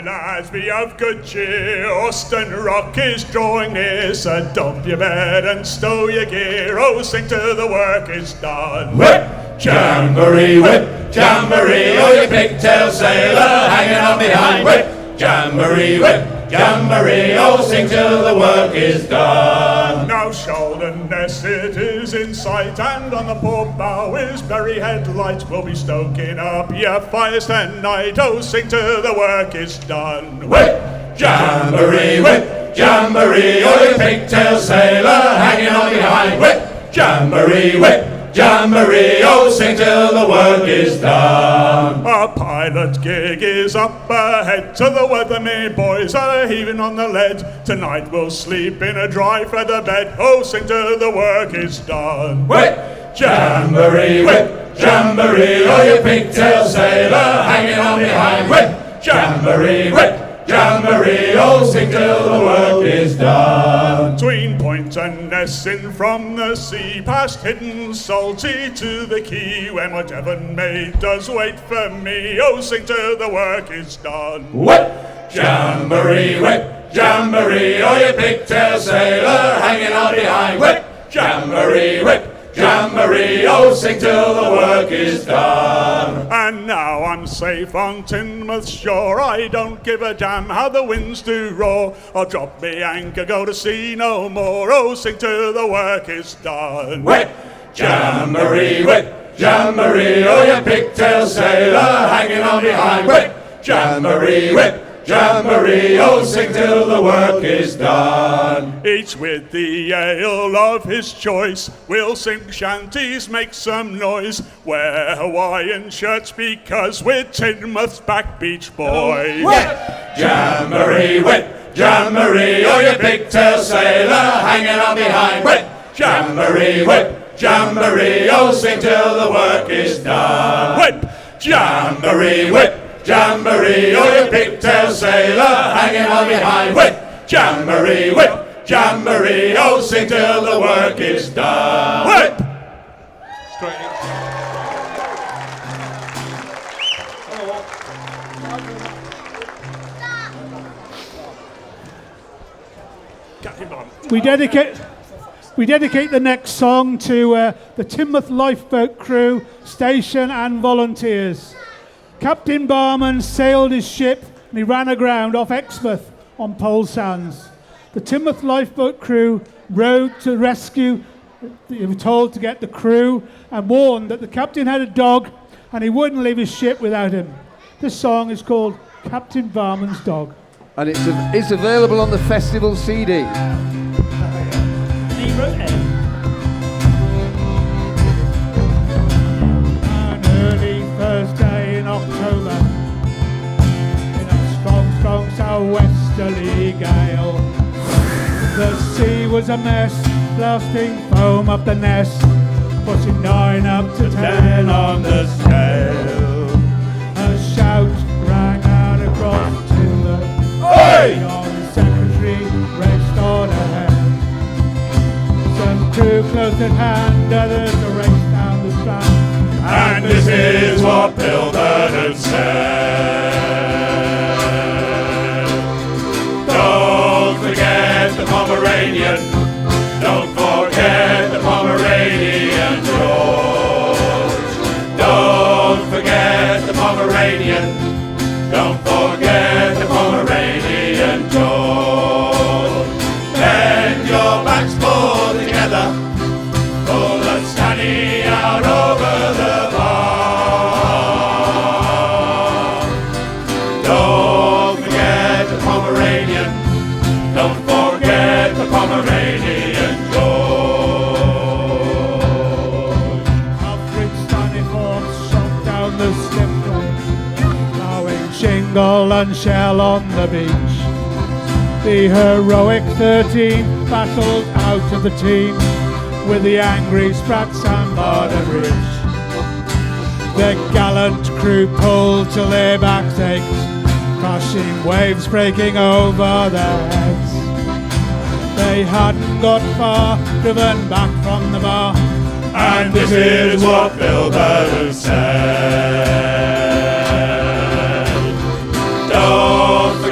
lads, be of good cheer. Austin Rock is drawing near, so dump your bed and stow your gear. Oh, sing till the work is done. Whip, jamboree, oh, you pigtail sailor hanging on behind. Whip, jamboree, oh, sing till the work is done. Now Shoulder-ness it is in sight, and on the port bow is Berry headlights. We'll be stoking up your fires tonight. Oh, sing till the work is done. Whip, jamboree, oh, you pigtail sailor hanging on behind. Whip, jamboree, oh, sing till the work is done. Our pilot gig is up ahead, to the weathermen boys are heaving on the lead. Tonight we'll sleep in a dry feather bed. Oh, sing till the work is done. Whip, jamboree, oh, you pigtail sailor hanging on behind. Whip, jamboree, oh, sing till the work is done. Between Point and Ness in from the sea, past hidden salty to the quay, when my Devon maid does wait for me. Oh, sing till the work is done. Whip, jamboree, oh, you pigtail sailor hanging on behind. Whip, jamboree, oh, sing till the work is done. And now I'm safe on Teignmouth shore, I don't give a damn how the winds do roar. I'll drop me anchor, go to sea no more. Oh, sing till the work is done. Whip, jamboree, oh, you pigtail sailor hanging on behind. Whip, jamboree, oh, sing till the work is done. Each with the ale of his choice, we'll sing shanties, make some noise, wear Hawaiian shirts because we're Teignmouth's Back Beach Boys. Whip, jamboree, oh, you pigtail sailor hanging on behind. Whip, jamboree, oh, sing till the work is done. Whip, jamboree, oh, you pigtail sailor hanging on behind. Whip, jamboree, oh, sing till the work is done. whip. We dedicate the next song to the Teignmouth lifeboat crew, station and volunteers. Captain Barman sailed his ship and he ran aground off Exmouth on Pole Sands. The Teignmouth lifeboat crew rowed to rescue. They were told to get the crew and warned that the captain had a dog and he wouldn't leave his ship without him. This song is called Captain Barman's Dog. And it's available on the festival CD. An early Thursday in October, in a strong southwesterly gale, the sea was a mess, blasting foam up the Ness, pushing 9 up to 10 on the scale. A shout rang out across Teignmouth. Oi! Your secretary raced on ahead. Some too close at hand, others raced down the strand. And this is what Bill Burnham said. Don't forget the Pomeranian. Don't forget the Pomeranian, George. Don't forget the Pomeranian. Don't forget the Pomeranian, George. Bend your backs more together. Pull the stanny out over the bar. Don't forget the Pomeranian. Don't forget the Pomeranian, George. Alfred Staniforth shot down the slipway, blowing shingle and shell on the beach. The heroic 13 battled out of the team with the angry Sprats and Border Bridge. The gallant crew pulled till their backs ached, crashing waves breaking over their heads. They hadn't got far, driven back from the bar. And this is what Bill Burnham said. Don't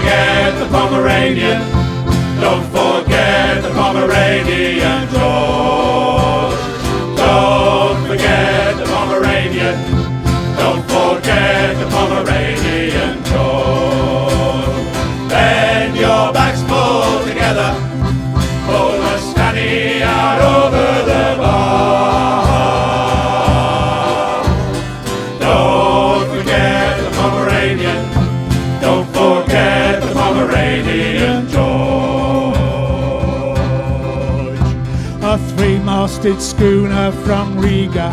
schooner from Riga,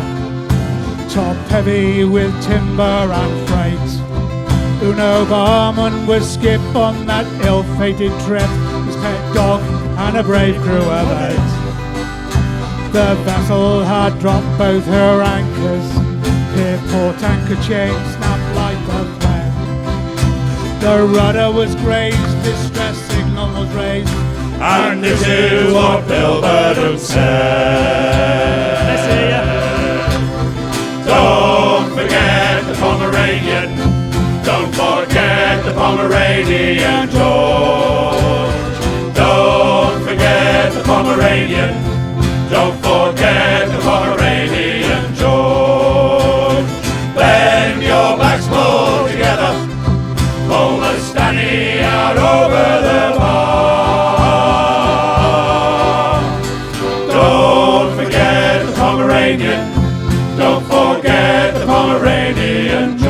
top heavy with timber and freight. Uno Barman was skip on that ill-fated trip, his pet dog and a brave crew of 8. The vessel had dropped both her anchors, her port anchor chain snapped like a thread. The rudder was grazed, distress signal was raised, and this is what Bill Burton said. Let's hear ya. Don't forget the Pomeranian. Don't forget the Pomeranian George. Don't forget the Pomeranian. Don't forget the Pomeranian George. Bend your backs more together. Pull the stanny out over the bar. Don't forget the Pomeranian. Don't forget the Pomeranian George.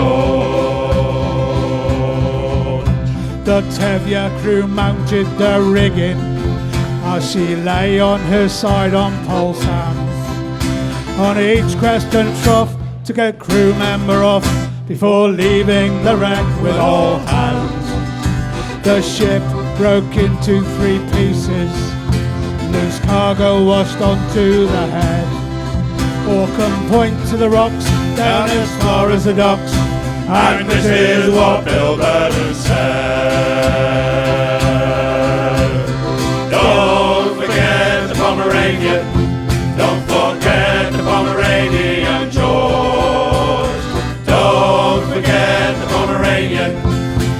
The Tevye crew mounted the rigging as she lay on her side on pole sands. On each crest and trough to get crew member off before leaving the wreck with all hands. The ship broke into 3 pieces, loose cargo washed onto the head. Orcombe point to the rocks, down as far as the docks, and this is what Bill Burton said. Don't forget the Pomeranian. Don't forget the Pomeranian George. Don't forget the Pomeranian.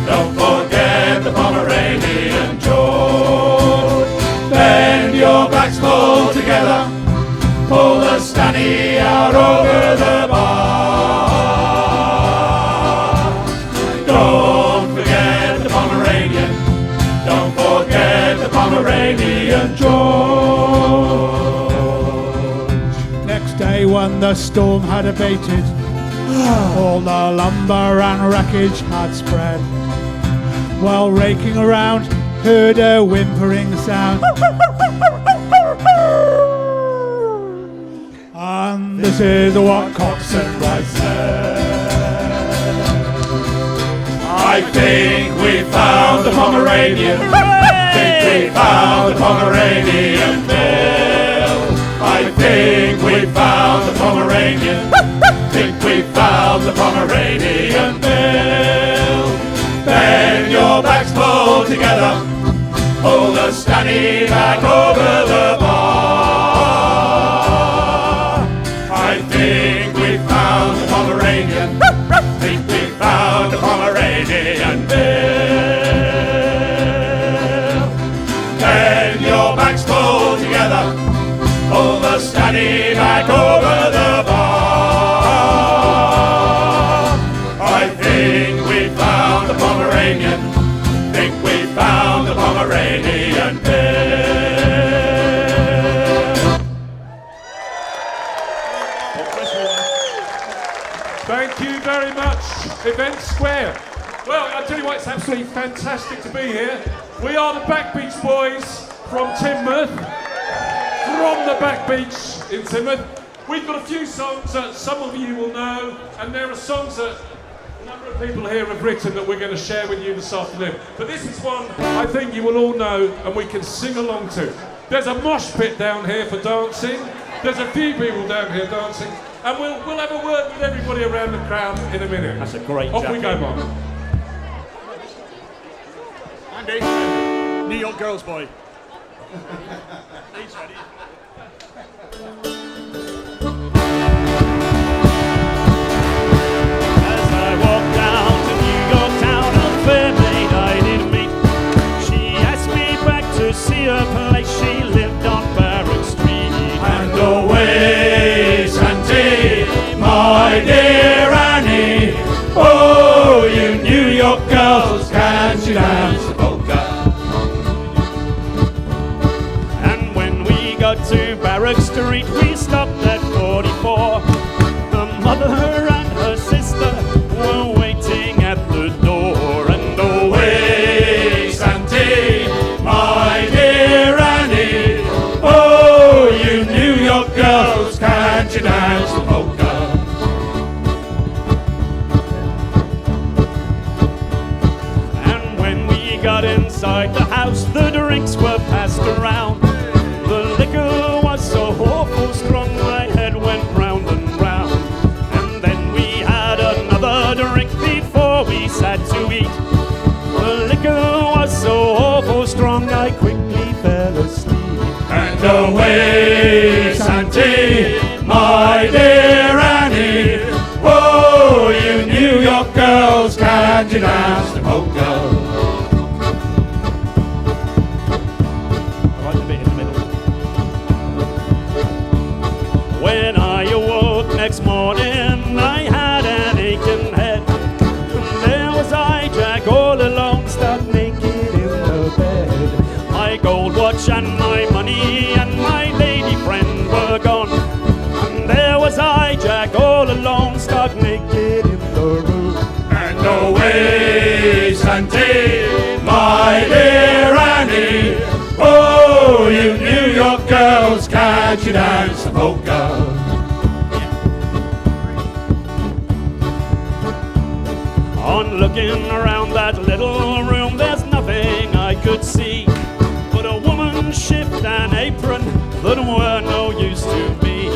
Don't forget the Pomeranian George. Bend your backs full together. Pull the stanny out over the bar. Don't forget the Pomeranian. Don't forget the Pomeranian George. Next day when the storm had abated, all the lumber and wreckage had spread. While raking around, heard a whimpering sound. And this is what Coxswain Wright said. I think we found the Pomeranian. Think we found the Pomeranian Bill. I think we found the Pomeranian. Think we found the Pomeranian Bill. Bend your backs full together. Pull the stanny back over the bar. I think we found the Pomeranian. Think we found the Pomeranian Bill. Bend your backs full together. Pull the stanny back over the bar. I think we found the Pomeranian. Think we found the Pomeranian Bill. Thank you very much, Event Square. Well, I tell you what, it's absolutely fantastic to be here. We are the Back Beach Boyz from Teignmouth, from the Back Beach in Teignmouth. We've got a few songs that some of you will know, and there are songs that a number of people here have written that we're going to share with you this afternoon. But this is one I think you will all know and we can sing along to. There's a mosh pit down here for dancing. There's a few people down here dancing. And we'll have a word with everybody around the crowd in a minute. That's a great Off we go, jacket. Mark. Andy, New York girls boy. He's ready. As I walked down to New York town on Fairmaid, I did meet. She asked me back to see her place. She lived on Barrack Street. And always, Auntie, my dear Annie. Oh, you New York girls, can't you dance the polka? And when we got to Barrack Street, we can't you dance the polka? And when we got inside the house, the drinks were passed around. The liquor was so awful strong, my head went round and round. And then we had another drink before we sat to eat. The liquor was so awful strong, I quickly fell asleep. And away, Santy, my dear Annie. Oh, you New York girls, can't you dance the polka? I like the bit in the middle. When I awoke next morning, I had an aching head. And there was I, Jack, all alone, stuck naked in the bed. My gold watch and my money and my lady friend were gone. And there was I, Jack, all alone, stuck naked in the room. And away, Santy, my dear Annie. Oh, you New York girls, can't you dance the polka? On looking around that little room, there's nothing I could see but a woman's shift and apron that were no use to me.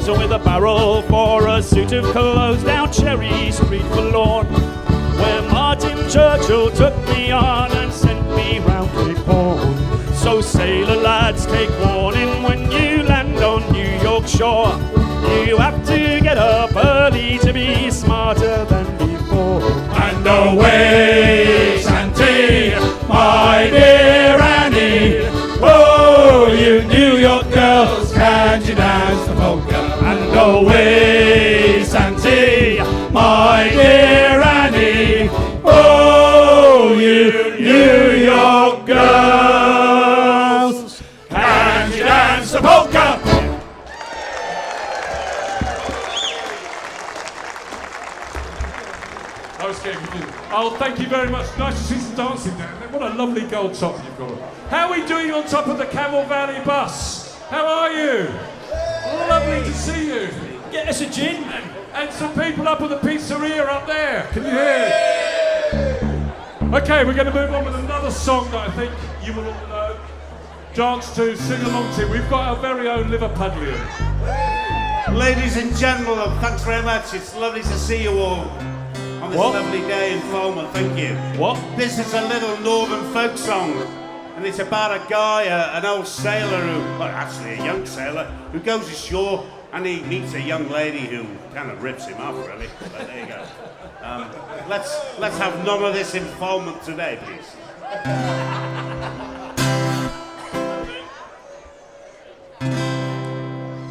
So with a barrel for a suit of clothes down Cherry Street forlorn, where Martin Churchill took me on and sent me round Cape Horn. So sailor lads, take warning when you land on New York shore. You have to get up early to be smarter than before. And away, Santy, my dear Annie. Oh, you New York girls, can't you dance the polka? And away, Santy, my dear Annie. Oh, you New York girls, can't you dance the polka? I was getting confused. Oh, thank you very much. Nice to see some dancing down there. What a lovely gold top you've got. How are we doing on top of the Camel Valley bus? How are you? Lovely to see you. Get us a gin. And some people up at the pizzeria up there. Can you hear? Okay, we're going to move on with another song that I think you will all know. Dance to, sing along to. We've got our very own Liverpudlian. Ladies and gentlemen, thanks very much. It's lovely to see you all on this lovely day in Falmouth. Thank you. What? This is a little northern folk song, and it's about a guy, an old sailor who, well, actually a young sailor, who goes ashore and he meets a young lady who kind of rips him off, really. But there you go. Let's have none of this in Falmouth today, please.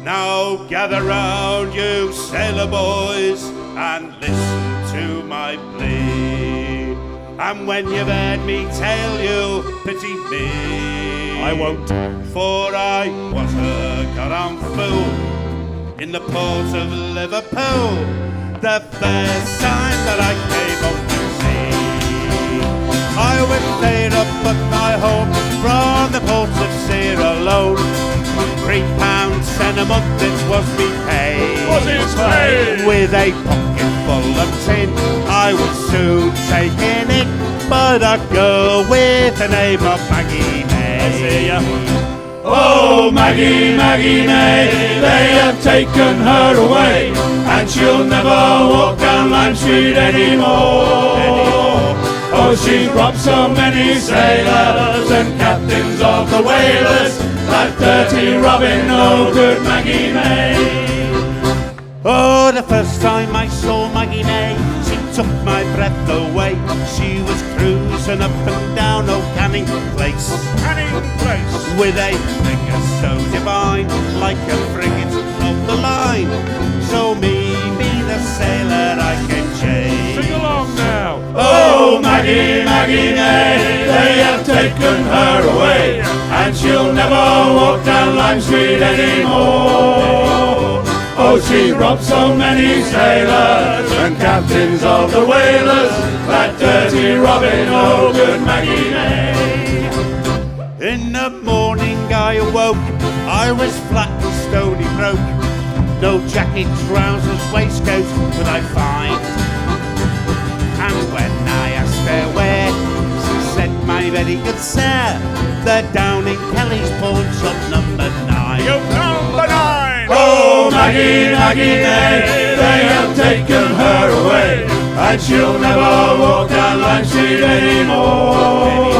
Now gather round, you sailor boys, and listen to my plea. And when you've heard me tell you, pity me. I won't. For I was a got-on fool in the port of Liverpool, the first time that I came up to sea. I was laid up at my home from the port of Sierra Leone. £3 and a month it was me pay. Was his pay? With a pocket full of tin, I was soon taken in by the girl with the name of Maggie May. I see ya. Oh, Maggie, Maggie May, they have taken her away, and she'll never walk down Lime Street anymore. Oh, she robbed so many sailors and captains of the whalers, that dirty robbing, no good Maggie May. Oh, the first time I saw Maggie May, she took my breath away. She was cruising up and down Old Canning Place, with a figure so divine, like a frigate of the line. So me the sailor I can chase. Sing along now. Oh, Maggie, Maggie May, they have taken her away, and she'll never walk down Lime Street anymore. Oh, she robbed so many sailors and captains of the whalers, that dirty robbing, oh good Maggie May. In the morning I awoke, I was flat and stony broke. No jacket, trousers, waistcoat would I find? And when I asked her where, she said, my very good sir, they're down in Kelly's pawn shop number 9. Number 9! Oh, Maggie, Maggie May, they have taken her away, and she'll never walk down Line Street anymore.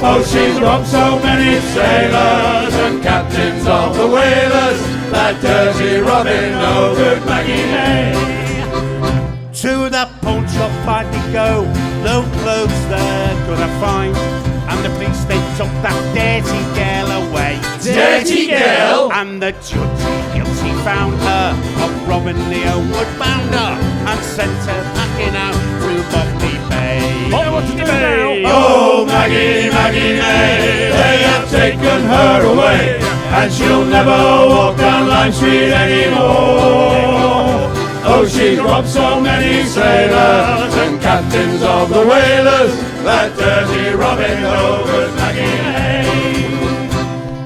Oh, she's robbed so many sailors and captains of the whalers, that dirty Robin, no good Maggie May. To the pawn shop I did go, no clothes there could I find, and the police they took that dirty girl away. Dirty girl? And the judge guilty found her of robbing the homeward bounder and sent her packing out to Botany Bay. What to do now? Oh, Maggie, Maggie May, they have taken her away, and she'll never walk down Line Street anymore. Oh, she's robbed so many sailors and captains of the whalers, that dirty Robin, no good Maggie May.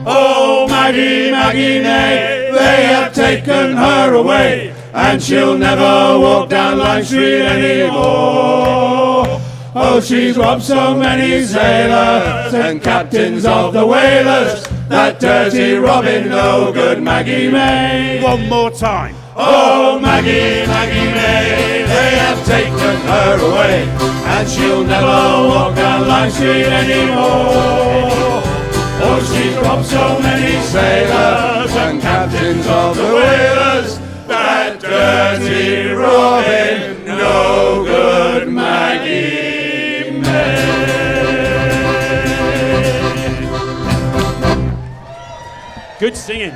Oh, Maggie, Maggie May, they have taken her away, and she'll never walk down Line Street anymore. Oh, she's robbed so many sailors and captains of the whalers, that dirty Robin, no good Maggie May. One more time. Oh, Maggie, Maggie May, they have taken her away, and she'll never walk down Line Street anymore. Oh, she's robbed so many sailors and captains of the whalers, that dirty Robin, no good Maggie May. Good singing.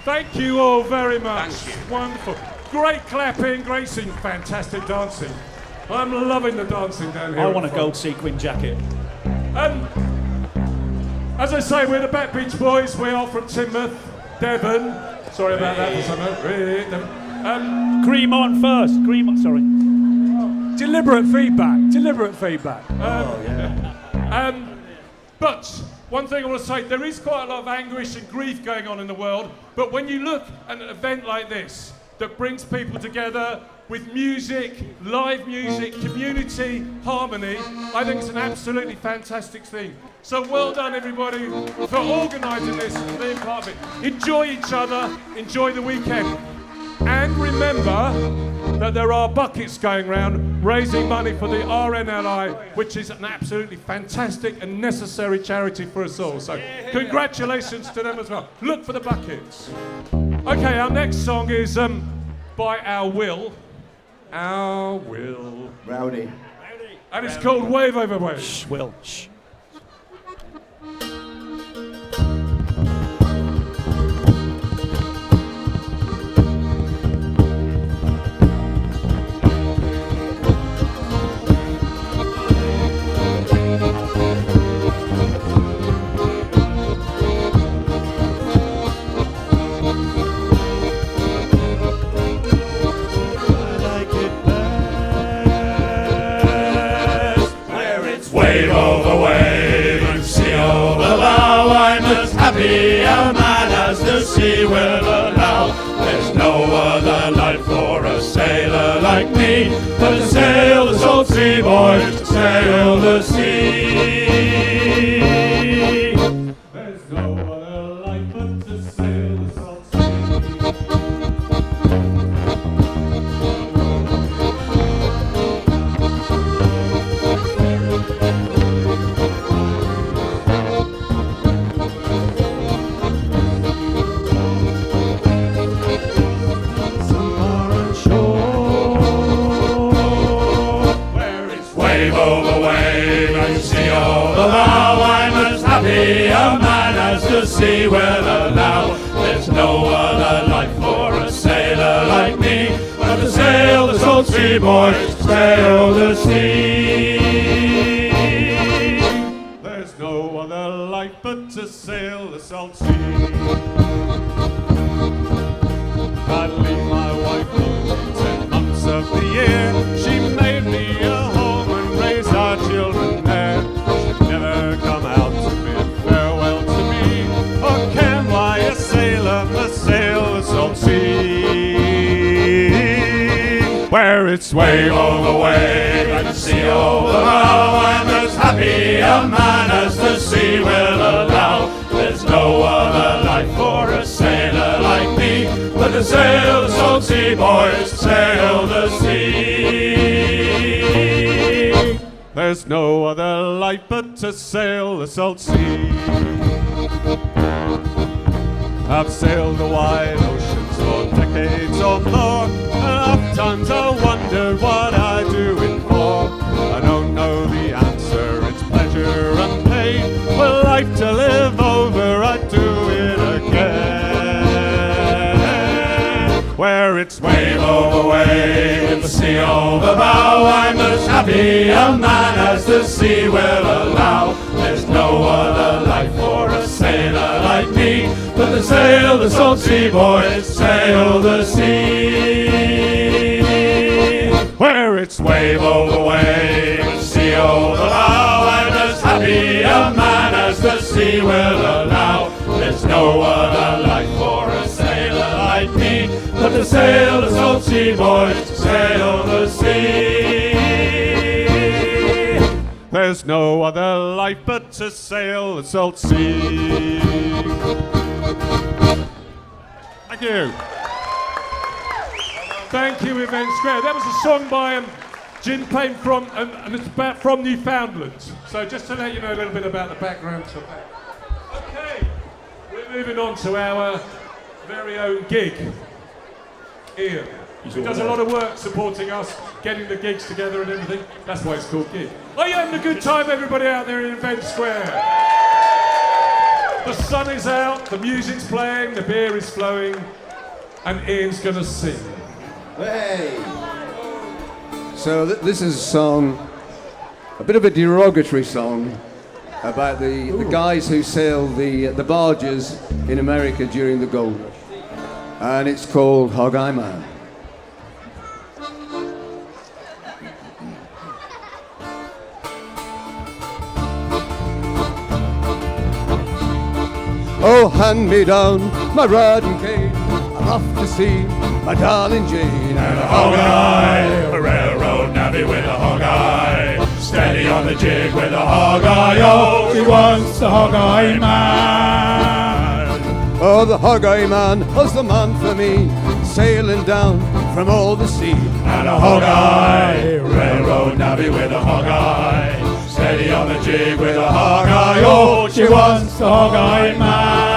Thank you all very much. Thank you. Wonderful. Great clapping, great singing, fantastic dancing. I'm loving the dancing down here. I want a gold sequin jacket. As I say, we're the Back Beach Boyz. We are from Teignmouth, Devon. Sorry about that for some. Cremont first. Cremont, sorry. Deliberate feedback. But one thing I want to say, there is quite a lot of anguish and grief going on in the world, but when you look at an event like this that brings people together with music, live music, community, harmony, I think it's an absolutely fantastic thing. So well done everybody for organising this and being part of it. Enjoy each other, enjoy the weekend. And remember that there are buckets going round raising money for the RNLI, which is an absolutely fantastic and necessary charity for us all. So congratulations to them as well. Look for the buckets. Okay, our next song is by Our Will. Our Will. Rowdy. And it's called Wave Over Wave. Shh, Will, shh. Wave over wave and see over bow. I'm as happy a man as the sea will allow. There's no other life for a sailor like me but to sail the salt sea, boys, to sail the sea. There's no other life but to sail the salt a man as the sea will allow. There's no other life for a sailor like me but to sail the salt sea, boys, sail the sea. There's no other life but to sail the salt sea. I leave my wife for 10 months of the year. She made me a home and raised our children there. She'd never come out to bid farewell to me, or can why a sailor must sail the salt sea. where it's wave over wave and sea over bow. I'm as happy a man as the sea will allow. There's no other life for a sailor like me, but to sail the salt sea, boys, sail the sea. There's no other life but to sail the salt sea. I've sailed the wide oceans for decades or more, and oftentimes I wondered what I do it for. I don't know the answer, it's pleasure and pain. For life to live over, I'd do it again. Where it's wave over wave and the sea over bow, I'm as happy a man as the sea will allow. There's no other life for a sailor like me, but to sail the salt sea, boys, sail the sea. Where it's wave over wave and sea over bow, I'm as happy a man as the sea will allow. There's no other life for a sailor like me, but to sail the salt sea, boys, sail the sea. There's no other life but to sail the salt sea. Thank you. Thank you, Event Square. That was a song by Jin Payne and it's from Newfoundland. So just to let you know a little bit about the background to that. Okay, we're moving on to our very own gig. Ian. He does a lot of work supporting us, getting the gigs together and everything. That's why it's called Gig. Are you having a good time, everybody out there in Event Square? The sun is out, the music's playing, the beer is flowing, and Ian's gonna sing. Hey! So this is a song, a bit of a derogatory song, about the guys who sail the barges in America during the Gold Rush. And it's called Hog-Eye Man. Oh, hand me down my rod and cane, I'm off to see my darling Jane. And a hog-eye, a railroad navvy with a hog-eye, steady on the jig with a hog-eye. Oh, she wants the hog-eye man. Oh, the Hog-Eye Man was the man for me, sailing down from all the sea. And a hog-eye, railroad navvy with a hog-eye, steady on the jig with a hog-eye. Oh, she wants the hog-eye man.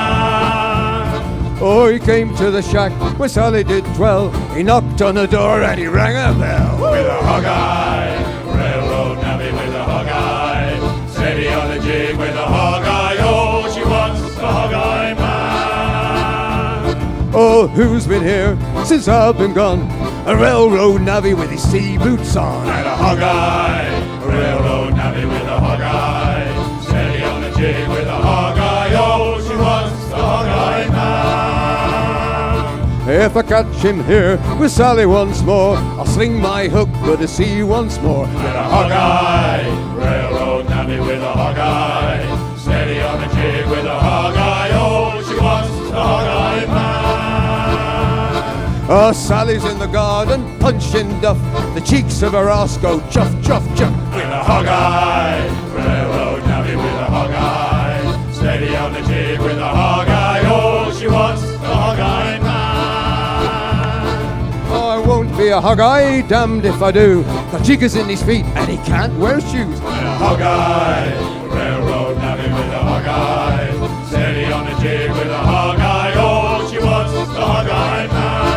Oh, he came to the shack where Sally did dwell. He knocked on the door and he rang a bell. With a hog-eye, railroad navvy with a hog-eye, steady on the jig with a hog-eye. Oh, she wants the hog-eye man. Oh, who's been here since I've been gone? A railroad navvy with his sea boots on. And a hog-eye, railroad navvy with a hog-eye, steady on the jig with a hog-eye. Oh, she wants the hog-eye man. If I catch him here with Sally once more, I'll sling my hook for the sea once more. With a hog-eye, railroad navvy with a hog-eye, steady on the jig with a hog-eye. Oh, she wants the hog-eye man. Oh, Sally's in the garden, punching duff. The cheeks of her ass go chuff, chuff, chuff. With a hog-eye, railroad navvy with a hog-eye, steady on the jig with a hog-eye. Oh, she wants the hog-eye man. Oh, I won't be a hog-eye, damned if I do. The jig is in his feet and he can't wear shoes. With a hog-eye, railroad navvy with a hog-eye, steady on the jig with a hog-eye. Oh, she wants the hog-eye man.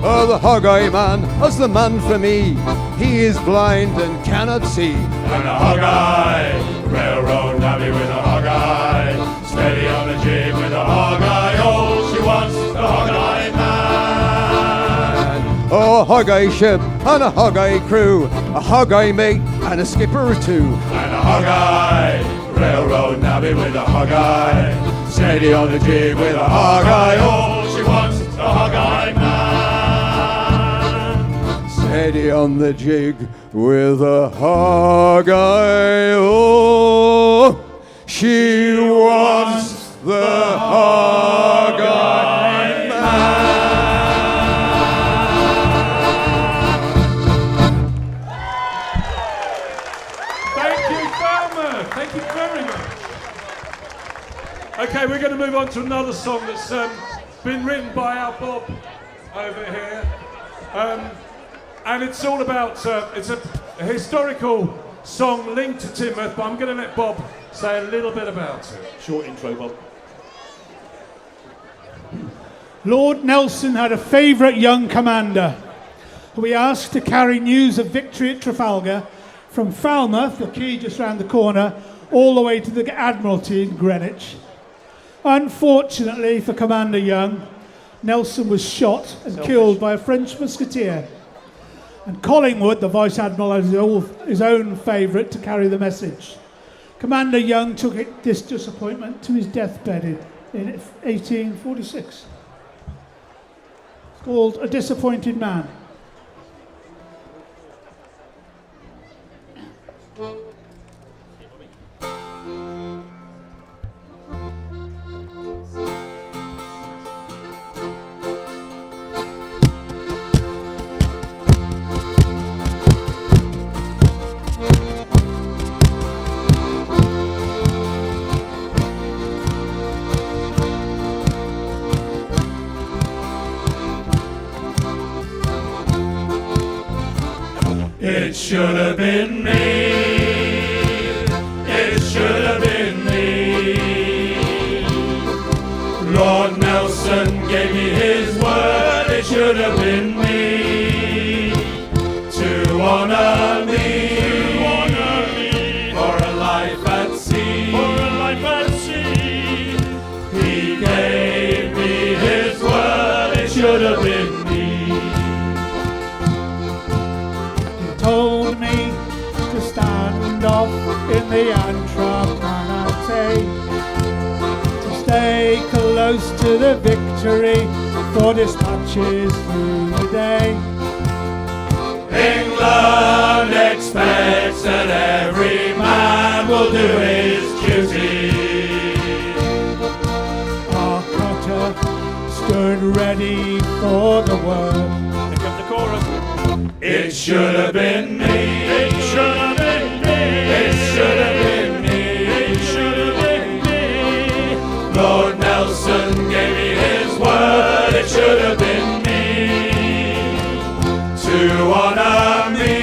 Oh, the Hog-Eye Man was the man for me. He is blind and cannot see. And a hog-eye, railroad navvy with a hog-eye, steady on the jig with a hog-eye. Oh, she wants the hog-eye man. Oh, a Hog-Eye ship and a Hog-Eye crew, a Hog-Eye mate and a skipper or two. And a hog-eye, railroad navvy with a hog-eye, steady on the jig with a hog-eye. Oh, she wants the hog-eye man. Steady on the jig with a Hog-Eye. Oh, she wants the Hog-Eye man. Okay, we're going to move on to another song that's been written by our Bob over here. And it's all about, it's a historical song linked to Teignmouth, but I'm going to let Bob say a little bit about it. Short intro, Bob. Lord Nelson had a favourite young commander who he asked to carry news of victory at Trafalgar from Falmouth, the quay just round the corner, all the way to the Admiralty in Greenwich. Unfortunately for Commander Young, Nelson was shot and killed by a French musketeer. And Collingwood, the Vice Admiral, had his own favourite to carry the message. Commander Young took this disappointment to his deathbed in 1846. It's called A Disappointed Man. It should have been me. It should have been me. Lord Nelson gave me his word. It should have been me to honour me, for a life at sea. For a life at sea. He gave me his word. It should have been me. Told me to stand off in the Antrapanate, to stay close to the victory for dispatches through the day. England expects that every man will do his duty. Our cutter stood ready for the word. Here comes the chorus. It should have been me. It should have been me. It should have been me. It should have been me. Lord Nelson gave me his word. It should have been me to honour me,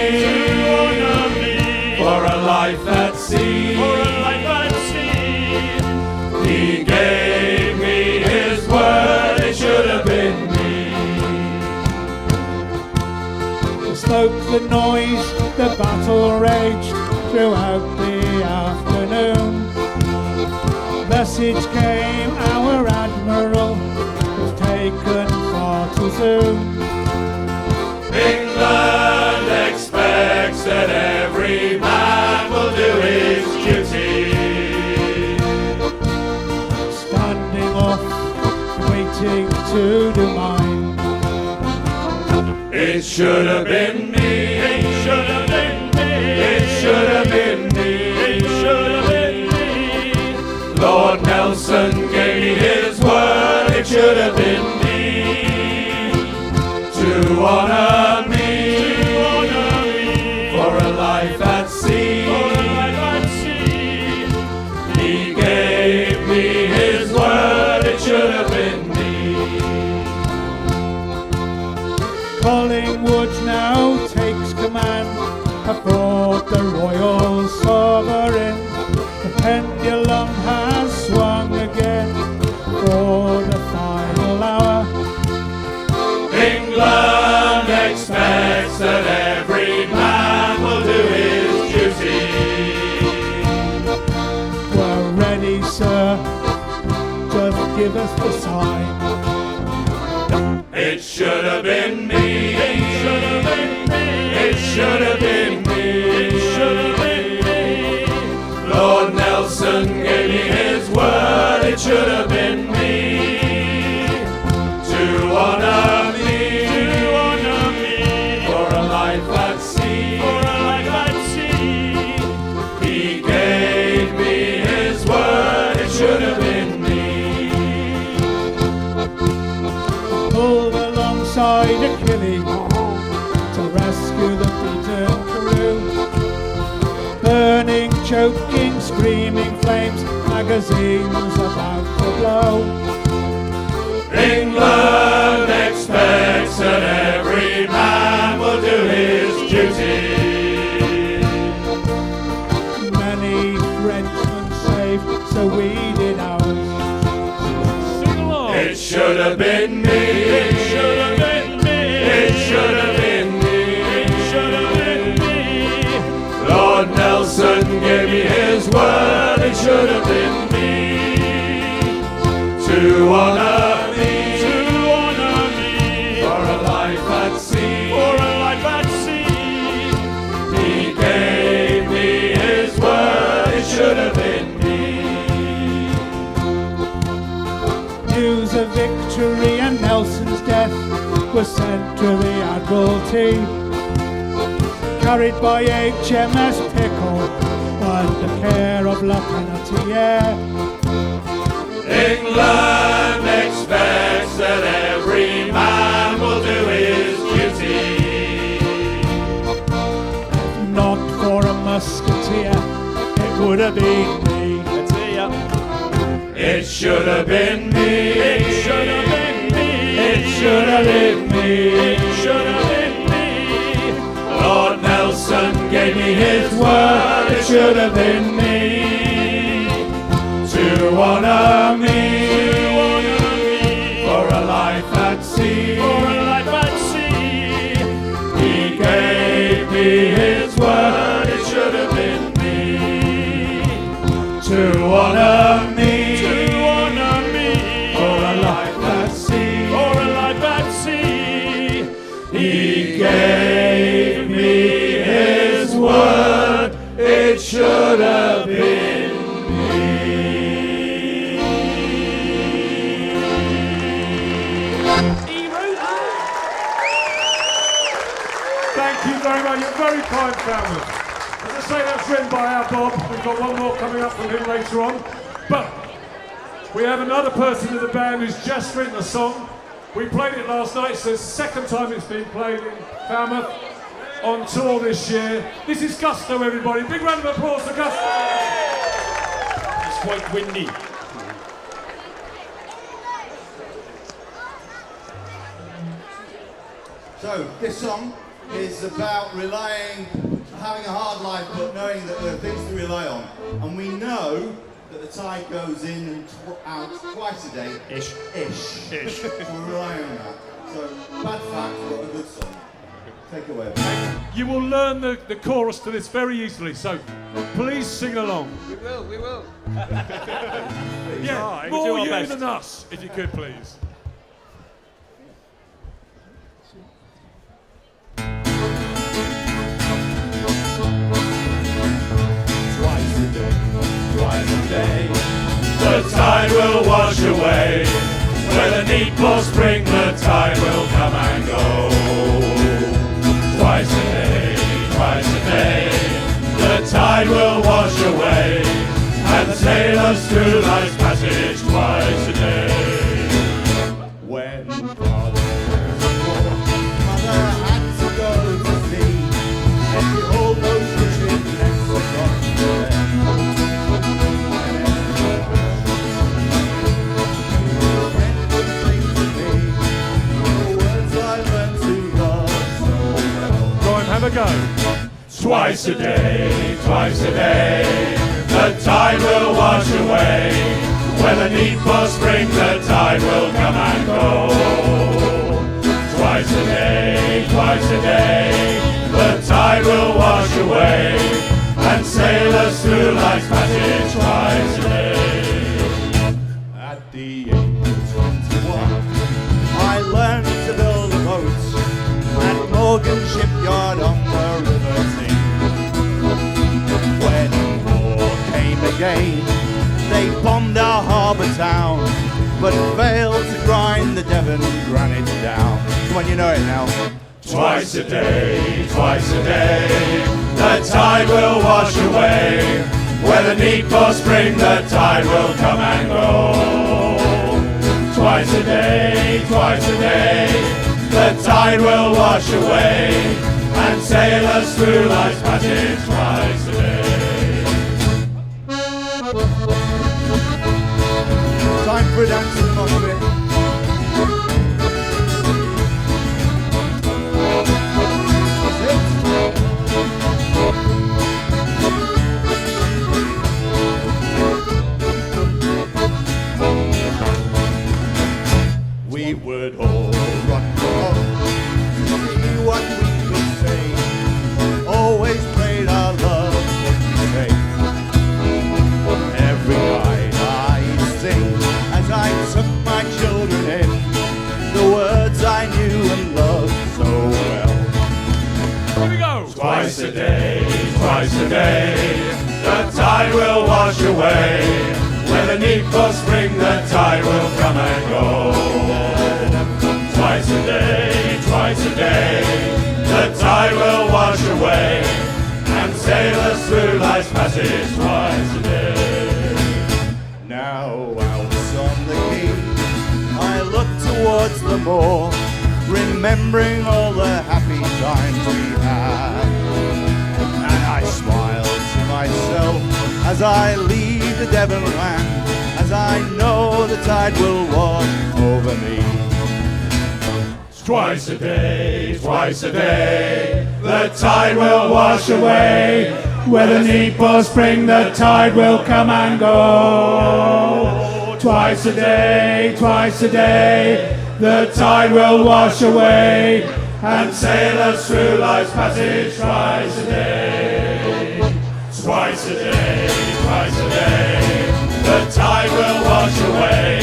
for a life at sea. For a life at sea. He gave me his word. It should have been me. Smoke, the noise, the battle raged throughout the afternoon. Message came, our Admiral was taken far too soon. England expects that every man will do his duty. Standing off, waiting to do mine. It should have been me. It should have been me. It should have been me. It should have been me. Lord Nelson gave me his word. It should have been me to honour me, for a life at sea. For a life at sea. He gave me his word. It should have been me. Collingwood now takes command aboard the Royal Sovereign. The pendulum has swung again for the final hour. England expects that every man will do his duty. We're ready, sir. Just give us the sign. It should have been me. It should have been me. It should have been me. It should have been me. Lord Nelson gave me his word. It should have been me to honour me, for a life at sea. For a life at sea. He gave me his word. It should have been me. Pulled alongside Achilles to rescue the beaten crew. Burning, choking, screaming flames, magazines about to blow. England expects that every man will do his duty. Many Frenchmen saved, so we did ours. Sing along. It should have been me. It should have been me. It should have been me. It should have been me. Lord Nelson gave me his word. It should have been me. To honour me. To honour me. For a life at sea. For a life at sea. He gave me his word. It should have been me. News of victory and Nelson's death was sent to the Admiralty, carried by HMS Pickle under care of Lieutenant Tier. England expects that every man will do his duty. Not for a musketeer, it would have been me. Let's hear ya. It should have been me. It should have been me. It should have been me. It should have been me. Lord Nelson gave me his word. It should have been me. To honour me. For a life at sea. For a life at sea. He gave me his word. It should have been me. To honour me. To honour me. For a life at sea. For a life at sea. He gave me his word. It should have been Thank you very much. You're very kind, Falmouth. As I say, that's written by our Bob. We've got one more coming up from him later on. But we have another person in the band who's just written a song. We played it last night. It's the second time it's been played in Falmouth on tour this year. This is Gusto, everybody. Big round of applause for Gusto. It's quite windy. So, this song is about having a hard life, but knowing that there are things to rely on. And we know that the tide goes in and out twice a day. Ish. Ish. Ish. We're relying on that. So, bad fact, but a good song. Take away. You will learn the chorus to this very easily, so please sing along. We will. Yeah, Alright, more we'll do our you best. than us, if you could, please. twice a day. The tide will wash away. Whether neap or spring, the tide will come and go. Twice a day, the tide will wash away, and sail us through life's passage twice a day. When Father Mother had to go to sea, and she all those fishing nets across the lake. Have a go. Twice a day, the tide will wash away. Whether neap or spring, the tide will come and go. Twice a day, the tide will wash away, and sail us through life's passage twice a day. At the age of 21, I learned to build a boat at Morgan Shipyard on the River Thames. When war came again, they bombed our harbour town, but failed to grind the Devon granite down. Come on, you know it now. Twice a day, the tide will wash away. Whether neap or spring, the tide will come and go. Twice a day, the tide will wash away, and sail us through life's passage twice a day. for a dance in the mosh pit. We would all run Oh, see what we could say. Always prayed our love would be safe. Every night I'd sing as I took my children in the words I knew and loved so well. Here we go. Twice a day, the tide will wash away. When the need for spring, the tide will come and go. Twice a day, the tide will wash away and sail us through life's passage twice a day. Now out on the quay, I look towards the moor, remembering all the happy times we had. And I smile to myself as I leave the Devon land, as I know the tide will wash over me. Twice a day, the tide will wash away. Where the need for spring, the tide will come and go. Twice a day, the tide will wash away and sail us through life's passage twice a day. Twice a day, the tide will wash away.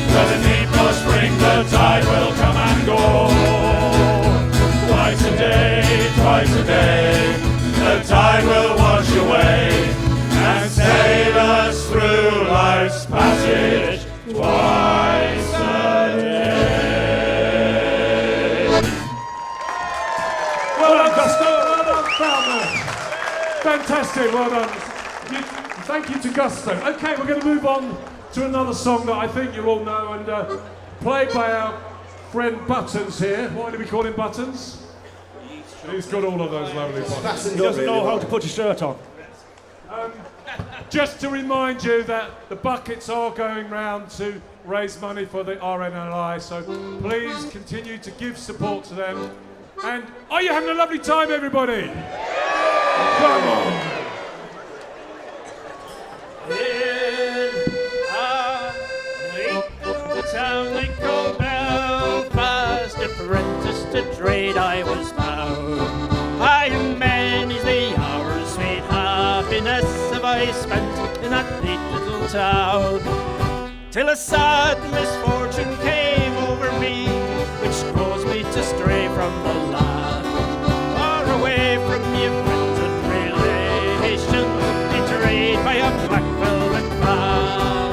Where the need for spring, the tide will come and go. Twice a day, the tide will wash away and sail us through life's passage twice a day. Well done, Gusto. Well done, Falmouth. Fantastic. Well done. Thank you to Gusto. Okay, we're going to move on to another song that I think you all know, and played by our friend Buttons here. Why do we call him Buttons? He's got all of those lovely buttons. He doesn't know how to put his shirt on. Just to remind you that the buckets are going round to raise money for the RNLI, so please continue to give support to them. And are you having a lovely time, everybody? Come on. Town they call Belfast, apprentice to trade I was bound. I many's the hours, sweet happiness have I spent in that neat little town. Till a sad misfortune came over me, which caused me to stray from the land. Far away from your friends and relations, betrayed by a black velvet man.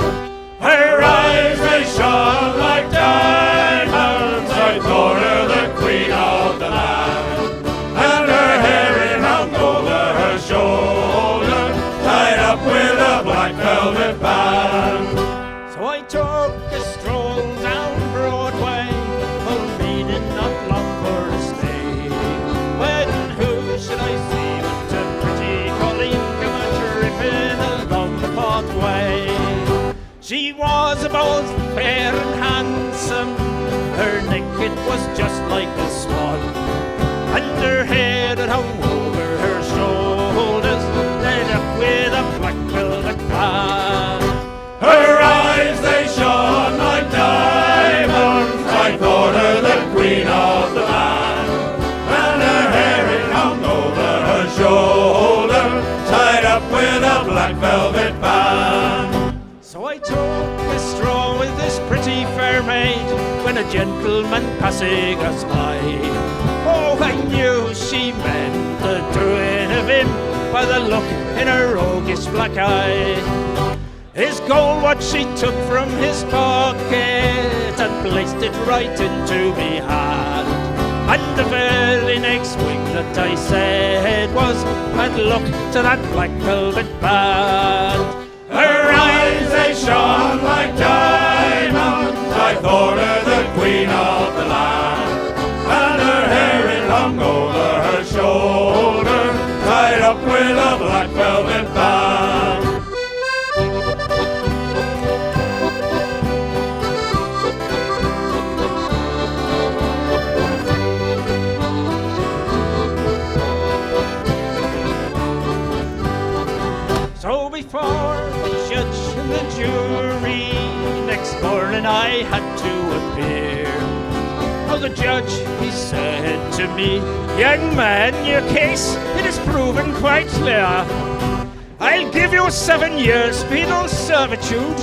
Her eyes, they shone like diamonds. I thought her the queen of the land. And her hair in hung over her shoulder, tied up with a black velvet band. So I took a stroll down Broadway, well, needed not long for a stay. When who should I see but a pretty colleen come a-tripping along the pathway. She was both fair and handsome, her naked was just like a swan, and her hair that hung over her shoulders, led up with a black velvet band. Her eyes, they shone like diamonds. I thought her the queen of the land. And her hair, it hung over her shoulder, tied up with a black velvet band. So I took a stroll with this pretty fair maid, when a gentleman passing us by. Oh, I knew she meant the doing of him by the look in her roguish black eye. His gold watch she took from his pocket and placed it right into me hand. And the very next thing that I said was, and look to that black velvet band. Her eyes, they shone like diamonds. I thought her the queen of the land. And her hair, it hung over her shoulder, tied up with a black velvet band. jury. Next morning I had to appear. Oh, the judge, he said to me, young man, your case, it is proven quite clear. I'll give you 7 years penal servitude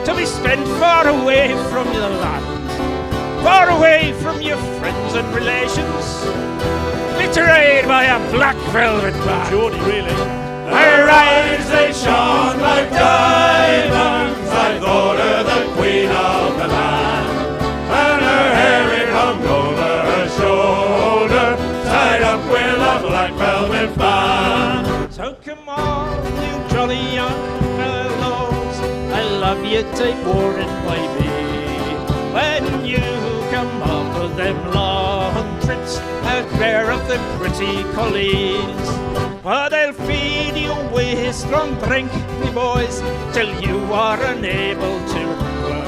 to be spent far away from your land, far away from your friends and relations, betrayed by a black velvet band. Geordie, really. Her eyes, they shone like diamonds. I thought her the queen of the land. And her hair, it hung over her shoulder, tied up with a black velvet band. So come on, you jolly young fellows, I love you, take warning by me. When you come up with them long trips out there of the pretty collies, well, they'll feed you with strong drink, me boys, till you are unable to row.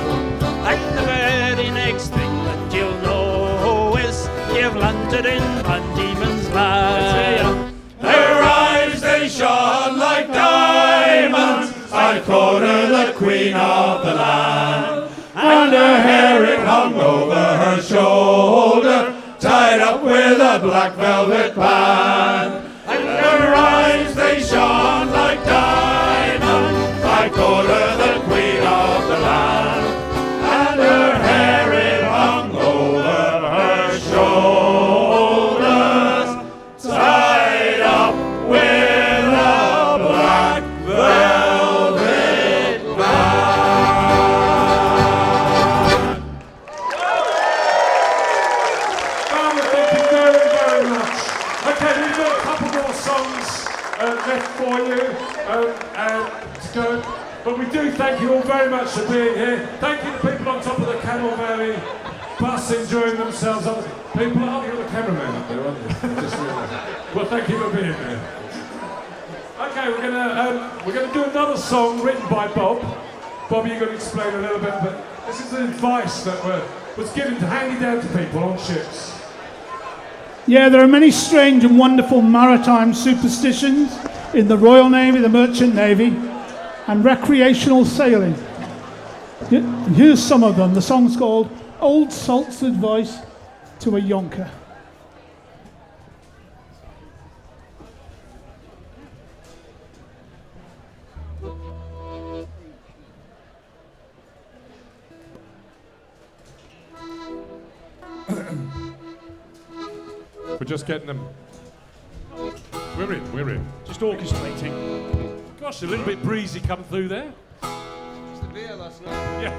And the very next thing that you'll know is you've landed in Van Diemen's Land. Her eyes, they shone like diamonds. I thought her the queen of the land. And her hair, it hung over her shoulder, tied up with a black velvet band. And her eyes, they shone like diamonds. I called her the queen of the land. And her hair, it hung over her shoulders, tied up with a black velvet band. Barman, thank you very, very much. Okay, we've got a couple more songs left for you and to go. But we do thank you all very much for being here. Thank you to people on top of the Camel Valley bus enjoying themselves. People, oh, you're the cameraman up there, aren't you? Just realised. Well, thank you for being here. Okay, we're gonna do another song written by Bob. Bob, you're going to explain a little bit, but this is the advice that was given to handed down to people on ships. Yeah, there are many strange and wonderful maritime superstitions in the Royal Navy, the Merchant Navy, and recreational sailing. And here's some of them. The song's called Old Salt's Advice to a Younker. We're just getting them. We're in. Just orchestrating. Gosh, a little bit breezy come through there. It's the beer last night.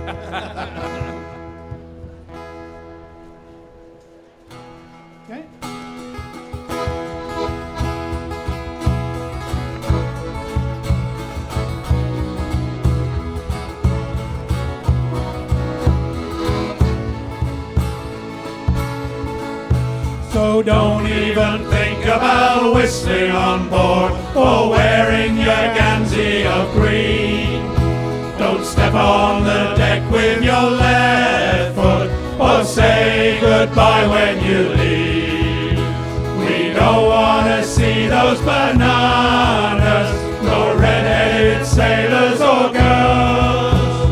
Okay. So don't even think about whistling on board or wearing your gansy of green. Don't step on the deck with your left foot or say goodbye when you leave. We don't want to see those bananas, no red-headed sailors or girls.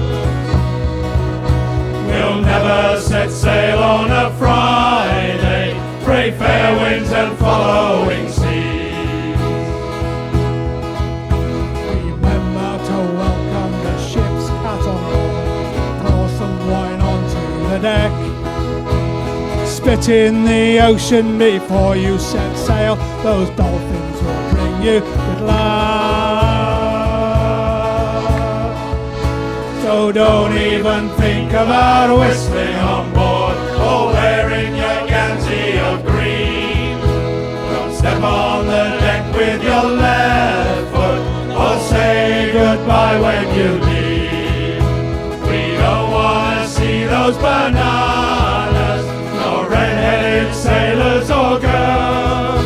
We'll never set sail on a Friday, pray fair winds and following seas. Remember to welcome the ship's cat on board, pour some wine onto the deck, spit in the ocean before you set sail, those dolphins will bring you good luck. So don't even think about whistling on board or wearing your gansy of green. Don't step on the deck with your left foot or say goodbye when you leave. We don't want to see those bananas, no red-headed sailors or girls.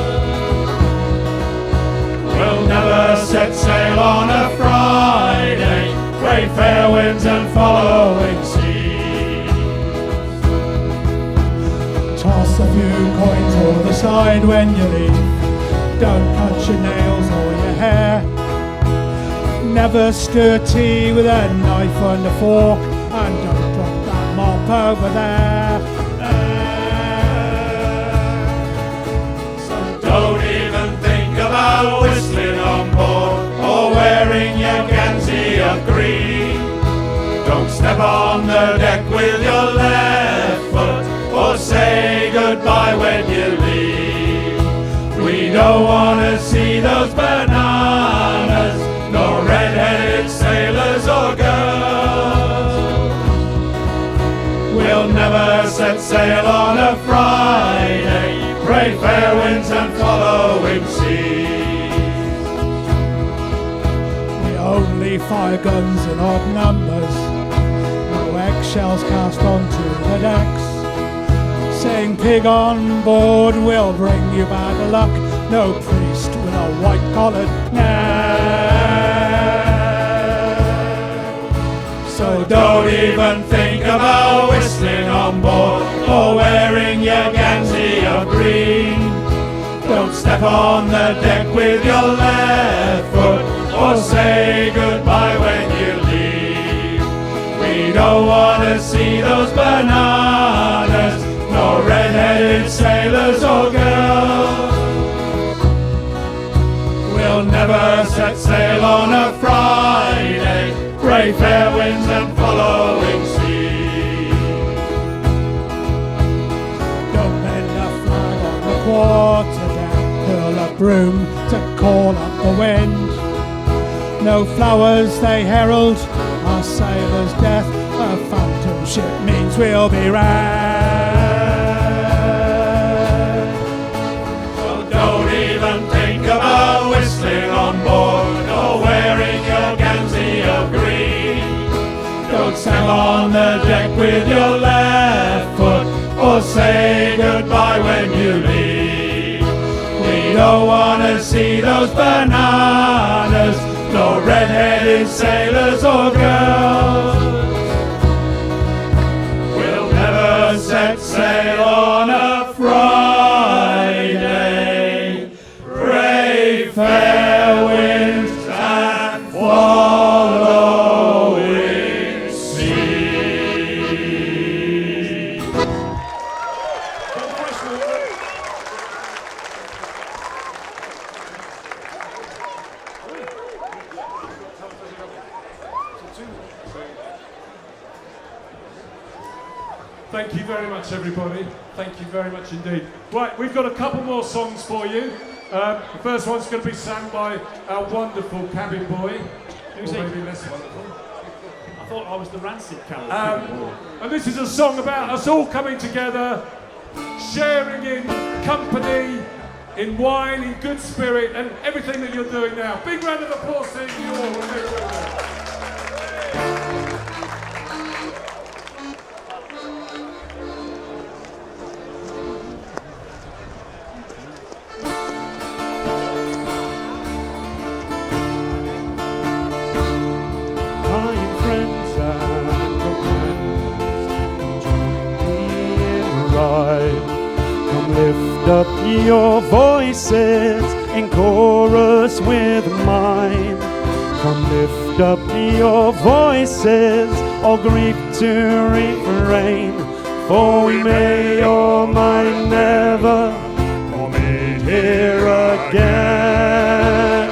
We'll never set sail on a Friday, pray fair winds and following seas. Toss a few coins over the side when you leave. Don't cut your nails or your hair. Never stir tea with a knife and a fork, and don't drop that mop over there. So don't even think about whistling on board or wearing your Gansey of green. Don't step on the deck with your left foot or say goodbye when you leave. We don't want to see those bananas, no red-headed sailors or girls. We'll never set sail on a Friday, brave fair winds and following seas. We only fire guns in odd numbers, no eggshells cast onto the decks. Saying pig on board will bring you bad luck, no priest with a white-collared neck. So don't even think about whistling on board or wearing your Gansey of green. Don't step on the deck with your left foot or say goodbye when you leave. We don't want to see those bananas, no red-headed sailors or girls. We'll never set sail on a Friday, brave fair winds and following seas. Don't bend a flag on the quarterdeck, hurl a broom to call up the wind. No flowers they herald our sailor's death, a phantom ship means we'll be wrecked. So don't even think about whistling on board or wearing your Gansey of green. Don't stand on the deck with your left foot or say goodbye when you leave. We don't want to see those bananas, no red-headed sailors or girls. We'll never set sail on a Friday, brave fair winds and following sea. Thank you very much, everybody. Thank you very much indeed. Right, we've got a couple more songs for you. The first one's going to be sung by our wonderful cabin boy. Or maybe less wonderful. I thought I was the rancid cabin. And this is a song about us all coming together, sharing in company, in wine, in good spirit, and everything that you're doing now. Big round of applause to you all. Lift up your voices in chorus with mine. Come lift up your voices, all grief to refrain. For we may or might never meet here again.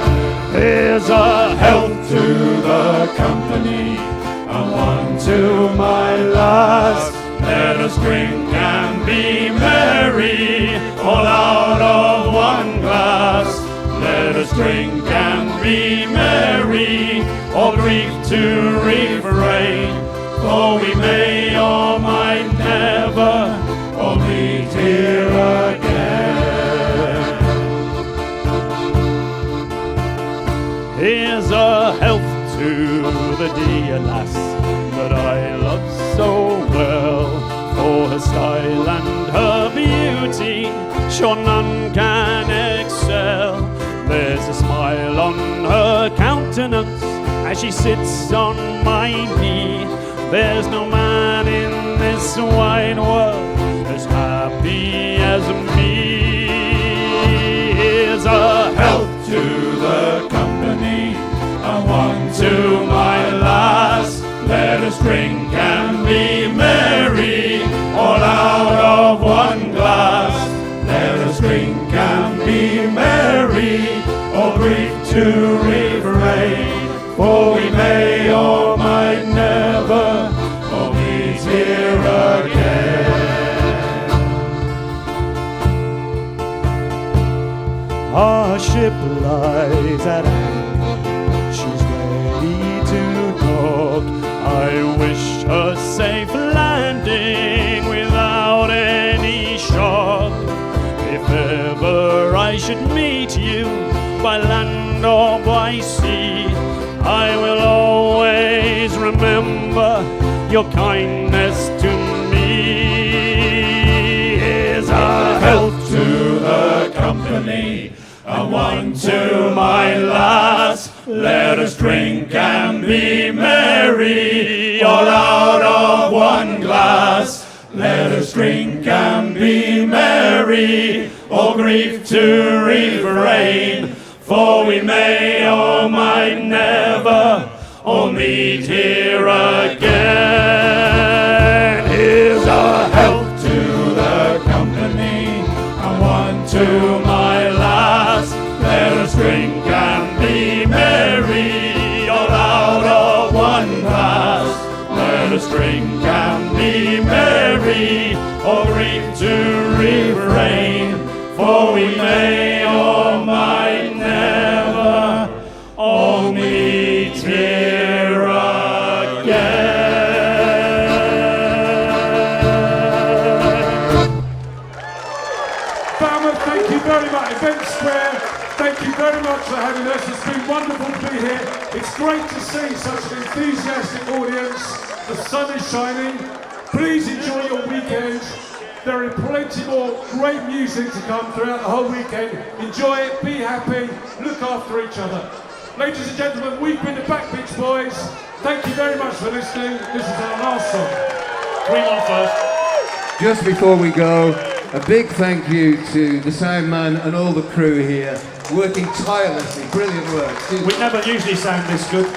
Here's a health to the company, and one to my lass. Let us drink and be merry, all out of one glass. Let us drink and be merry, all grief to refrain. For we may or might never all meet here again. Here's a health to the dear lass that I love so well. For her style and her beauty, sure none can excel. There's a smile on her countenance as she sits on my knee. There's no man in this wide world as happy as me. Here's a Health to the company, and one Our ship lies at anchor, she's ready to dock. I wish her safe landing without any shock. If ever I should meet you by land or by sea, I will always remember your kindness to me. Here's a health to the company, and one to my lass. Let us drink and be merry, all out of one glass. Let us drink and be merry, all grief to refrain, for we may or might never all meet here again. Here's a health to the company, and one to my lass. Let us drink and be merry, all out of one glass. Let us drink and be merry, all grief to refrain, for we may or might never all meet here again. Barman, thank you very much. Event Square, thank you very much for having us. It's been wonderful to be here. It's great to see such an enthusiastic audience. The sun is shining. Please enjoy your weekend. There are plenty more great music to come throughout the whole weekend. Enjoy it, be happy, look after each other. Ladies and gentlemen, we've been the Back Beach Boyz. Thank you very much for listening. This is our last song. Green one first. Just before we go, a big thank you to the sound man and all the crew here, working tirelessly. Brilliant work. We never usually sound this good.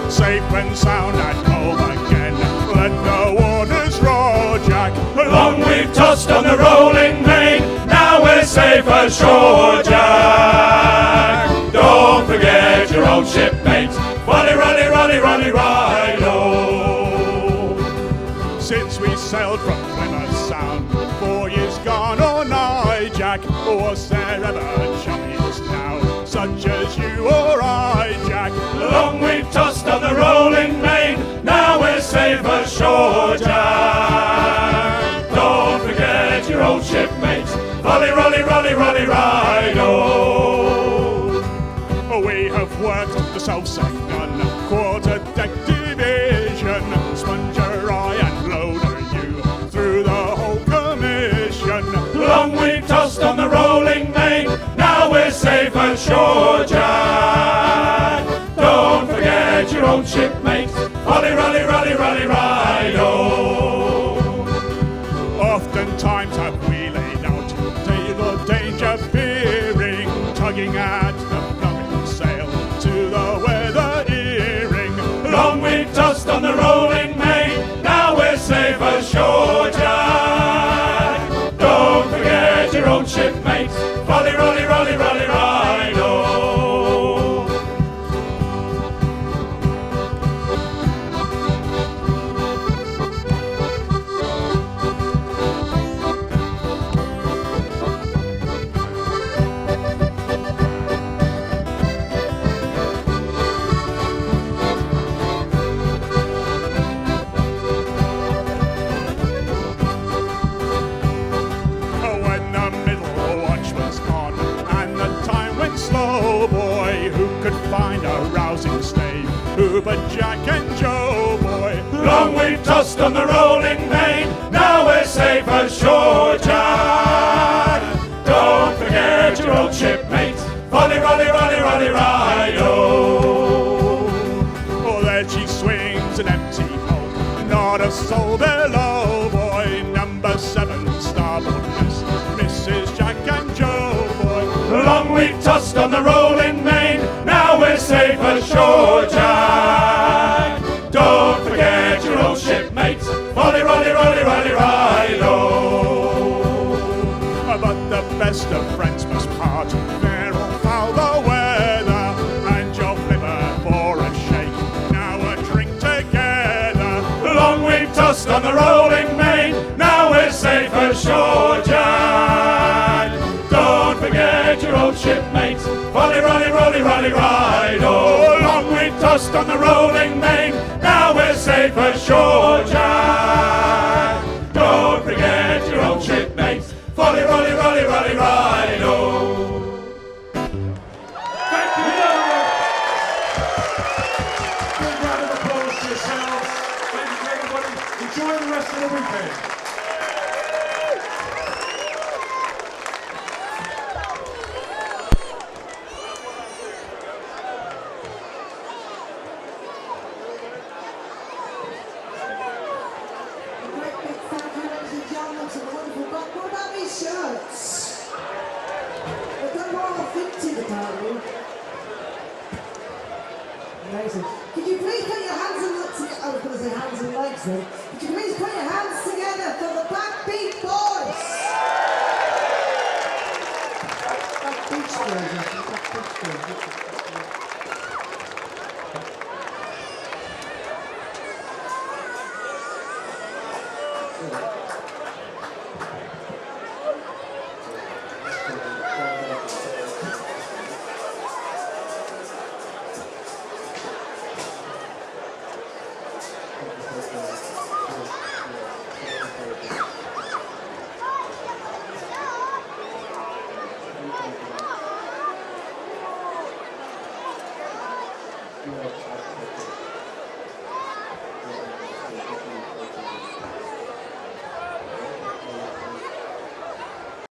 Safe and sound and home again. Let the waters roar, Jack. Long we've tossed on the rolling main, now we're safe ashore, Jack. Don't forget your old shipmates, rally, rally, rally, rally, ride-o. Since we sailed from Plymouth Sound, 4 years gone or nigh, Jack, was there ever chummies now, such as you or I, Jack? Long we've tossed on the rolling main, now we're safe ashore, Jack. Don't forget your old shipmates, rally, rally, rally, rally, ride-o. We have worked the South-Sec gun, quarter-deck division, Sponger, I and Loader, you, through the whole commission. Long we've tossed on the rolling main, now we're safe ashore, Jack. Don't forget your old shipmates, rally, rally, rally, rally, ride-o. Oftentimes have we laid out table danger fearing, tugging at the plumbing sail to the weather earring. Long we've tossed on the rolling main, now we're safe ashore, Jack. Don't forget your old shipmates, rally, rally, rally, rally, ride-o. Find a rousing stave, who but Jack and Joe, boy. Long we've tossed on the rolling main, now we're safe ashore, Jack. Don't forget your old shipmates, rally, rally, rally, rally, ride-o. Oh, there she swings an empty hulk, not a soul below, boy. Number 7, starboard miss, Mrs. Jack and Joe, boy. Long we've tossed on the rolling main, now we're safe ashore, Jack. Don't forget your old shipmates, rally, rally, rally, tossed on the rolling main. Now we're safe ashore, Jack. Don't forget your old shipmates. Rolly, rolly, rolly, rolly, ride. Oh, long we tossed on the rolling main. Now we're safe ashore, Jack. Don't forget your old shipmates. Rolly, rolly, rolly, rolly, ride. Oh. Thank you very much. Big round of applause to yourselves. Thank you everybody. Enjoy the rest of the weekend. What about these shirts? They've got more authentic apparently. Amazing. Could you please put your hands and legs together? I was going to say hands and legs then. Could you please put your hands together for the Back Beach Boyz? Back Beach Boyz, I think. Back Beach Boyz.